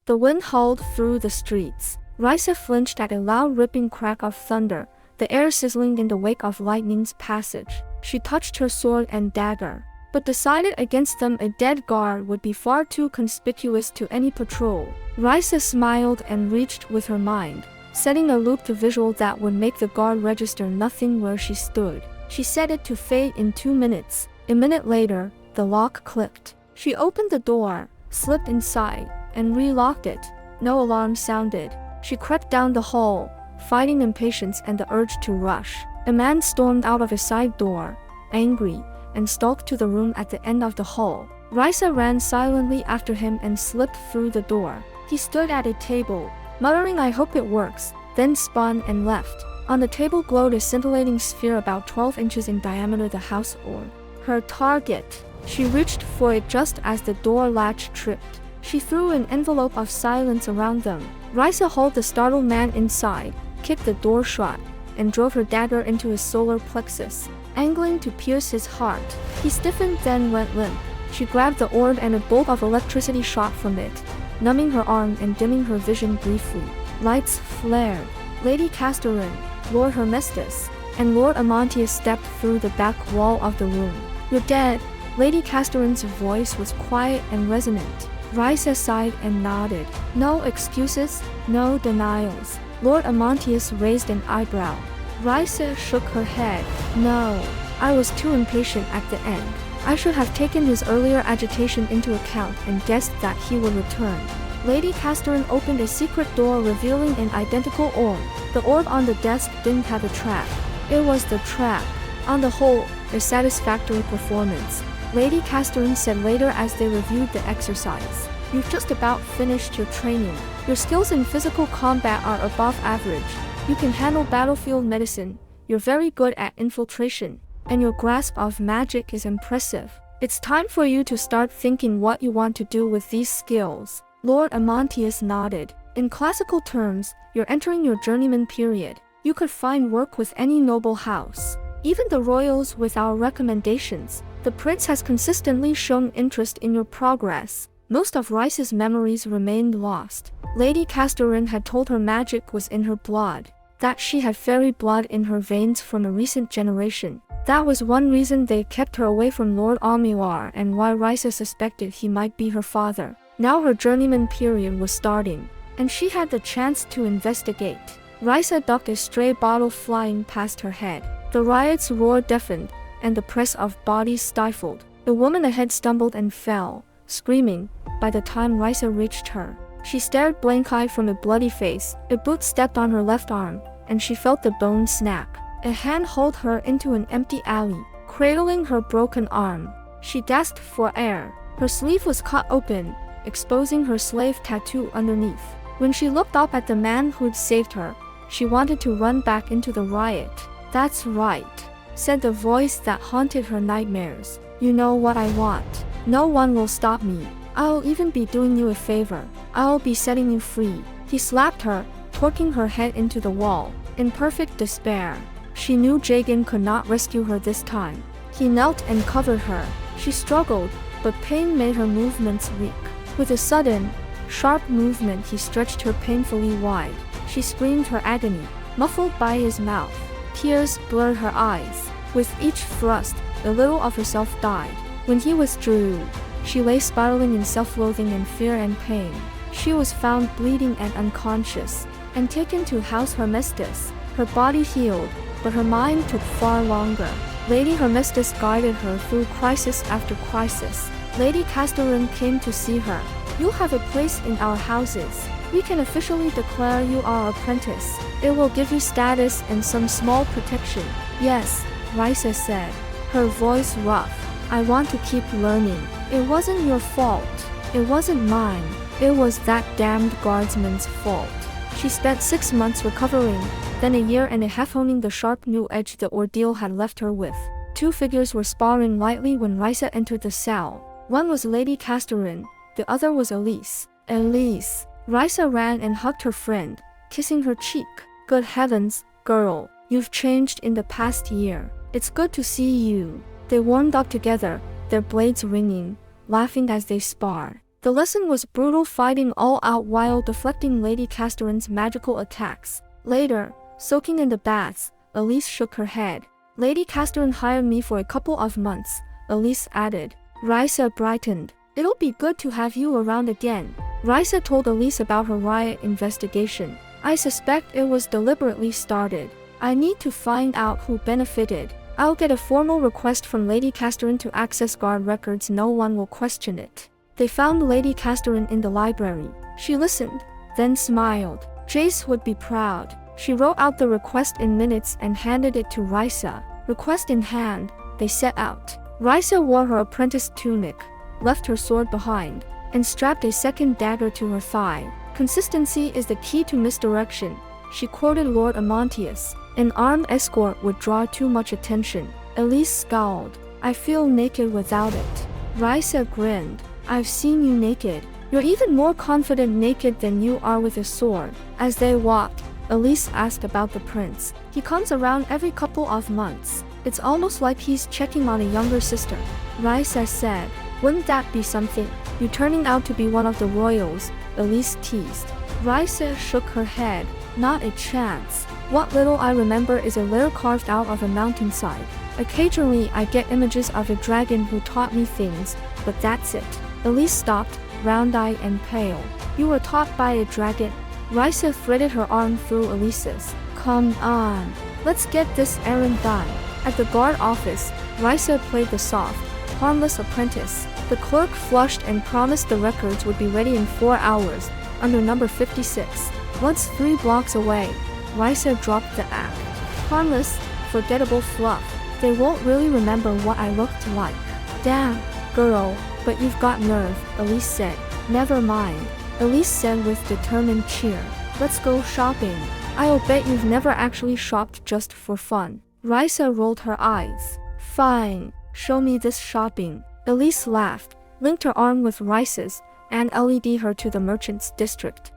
The wind howled through the streets. Rhysa flinched at a loud ripping crack of thunder, the air sizzling in the wake of lightning's passage. She touched her sword and dagger, but decided against them. A dead guard would be far too conspicuous to any patrol. Rhysa smiled and reached with her mind, setting a loop to visual that would make the guard register nothing where she stood. She set it to fade in 2 minutes. A minute later, the lock clicked. She opened the door, slipped inside, and relocked it. No alarm sounded. She crept down the hall, fighting impatience and the urge to rush. A man stormed out of a side door, angry, and stalked to the room at the end of the hall. Rhysa ran silently after him and slipped through the door. He stood at a table, muttering, "I hope it works," then spun and left. On the table glowed a scintillating sphere about 12 inches in diameter, the house orb. Her target. She reached for it just as the door latch tripped. She threw an envelope of silence around them. Rhysa hauled the startled man inside, kicked the door shut, and drove her dagger into his solar plexus, angling to pierce his heart. He stiffened, then went limp. She grabbed the orb and a bolt of electricity shot from it, numbing her arm and dimming her vision briefly. Lights flared. Lady Castorin, Lord Hermestus, and Lord Amantius stepped through the back wall of the room. "You're dead." Lady Castorin's voice was quiet and resonant. Rhysa sighed and nodded. No excuses, no denials. Lord Amantius raised an eyebrow. Rhysa shook her head. "No, I was too impatient at the end. I should have taken his earlier agitation into account and guessed that he would return." Lady Castorin opened a secret door, revealing an identical orb. The orb on the desk didn't have a trap. It was the trap. On the whole, a satisfactory performance, Lady Castorin said later as they reviewed the exercise. "You've just about finished your training. Your skills in physical combat are above average. You can handle battlefield medicine. You're very good at infiltration. And your grasp of magic is impressive. It's time for you to start thinking what you want to do with these skills." Lord Amantius nodded. "In classical terms, you're entering your journeyman period. You could find work with any noble house, even the royals, with our recommendations. The prince has consistently shown interest in your progress." Most of Rhysa's memories remained lost. Lady Castorin had told her magic was in her blood, that she had fairy blood in her veins from a recent generation. That was one reason they kept her away from Lord Amuar and why Rhysa suspected he might be her father. Now her journeyman period was starting, and she had the chance to investigate. Rhysa ducked a stray bottle flying past her head. The riot's roar deafened, and the press of bodies stifled. The woman ahead stumbled and fell, screaming, by the time Rhysa reached her. She stared blank-eyed from a bloody face. A boot stepped on her left arm, and she felt the bone snap. A hand hauled her into an empty alley, cradling her broken arm. She gasped for air. Her sleeve was cut open, exposing her slave tattoo underneath. When she looked up at the man who'd saved her, she wanted to run back into the riot. "That's right," said the voice that haunted her nightmares. "You know what I want. No one will stop me. I'll even be doing you a favor. I'll be setting you free." He slapped her, torquing her head into the wall. In perfect despair, she knew Jagan could not rescue her this time. He knelt and covered her. She struggled, but pain made her movements weak. With a sudden, sharp movement, he stretched her painfully wide. She screamed her agony, muffled by his mouth. Tears blurred her eyes. With each thrust, a little of herself died. When he withdrew, she lay spiraling in self-loathing and fear and pain. She was found bleeding and unconscious, and taken to House Hermestus. Her body healed, but her mind took far longer. Lady Hermestus guided her through crisis after crisis. Lady Castorin came to see her. "You'll have a place in our houses. We can officially declare you our apprentice. It will give you status and some small protection." "Yes," Rhysa said, her voice rough. "I want to keep learning. It wasn't your fault. It wasn't mine. It was that damned guardsman's fault." She spent 6 months recovering, then a year and a half honing the sharp new edge the ordeal had left her with. 2 figures were sparring lightly when Rhysa entered the cell. One was Lady Castorin, the other was Elise. "Elise." Rhysa ran and hugged her friend, kissing her cheek. "Good heavens, girl, you've changed in the past year. It's good to see you." They warmed up together, their blades ringing, laughing as they sparred. The lesson was brutal fighting all out while deflecting Lady Castorin's magical attacks. Later, soaking in the baths, Elise shook her head. Lady Castorin hired me for a couple of months, Elise added. Rhysa brightened. It'll be good to have you around again. Rhysa told Elise about her riot investigation. I suspect it was deliberately started. I need to find out who benefited. I'll get a formal request from Lady Castorin to access guard records. No one will question it. They found Lady Castorin in the library. She listened, then smiled. Jace would be proud. She wrote out the request in minutes and handed it to Rhysa. Request in hand, they set out. Rhysa wore her apprentice tunic, left her sword behind, and strapped a second dagger to her thigh. Consistency is the key to misdirection, she quoted Lord Amontius. An armed escort would draw too much attention. Elise scowled. I feel naked without it. Rhysa grinned. I've seen you naked. You're even more confident naked than you are with a sword. As they walked, Elise asked about the prince. He comes around every couple of months. It's almost like he's checking on a younger sister. Rhysa said. Wouldn't that be something? You turning out to be one of the royals, Elise teased. Rhysa shook her head. Not a chance. What little I remember is a lair carved out of a mountainside. Occasionally I get images of a dragon who taught me things, but that's it. Elise stopped, round-eyed and pale. You were taught by a dragon? Rhysa threaded her arm through Elise's. Come on. Let's get this errand done. At the guard office, Rhysa played the soft, harmless apprentice. The clerk flushed and promised the records would be ready in 4 hours, under number 56. Once 3 blocks away, Rhysa dropped the act. Harmless, forgettable fluff. They won't really remember what I looked like. Damn, girl, but you've got nerve, Elise said. Never mind, Elise said with determined cheer. Let's go shopping. I'll bet you've never actually shopped just for fun. Rhysa rolled her eyes. Fine, show me this shopping. Elise laughed, linked her arm with Rhysa's, and led her to the merchant's district.